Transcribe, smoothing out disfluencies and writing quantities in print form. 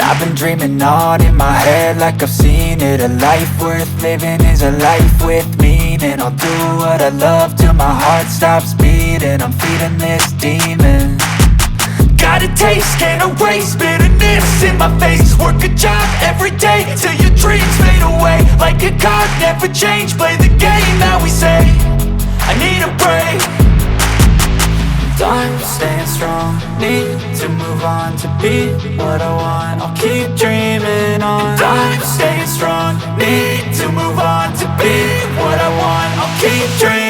I've been dreaming on in my head like I've seen it. A life worth living is a life with meaning. I'll do what I love till my heart stops beating. I'm feeding this demon. Got a taste, can't erase bitterness in my face. Work a job every day till your dreams fade away. Like a card, never change, play the game that we say. I need a break. I'm staying strong, need to move on to be what I want. I'll keep dreaming on. I'm staying strong, need to move on to be what I want. I'll keep dreaming.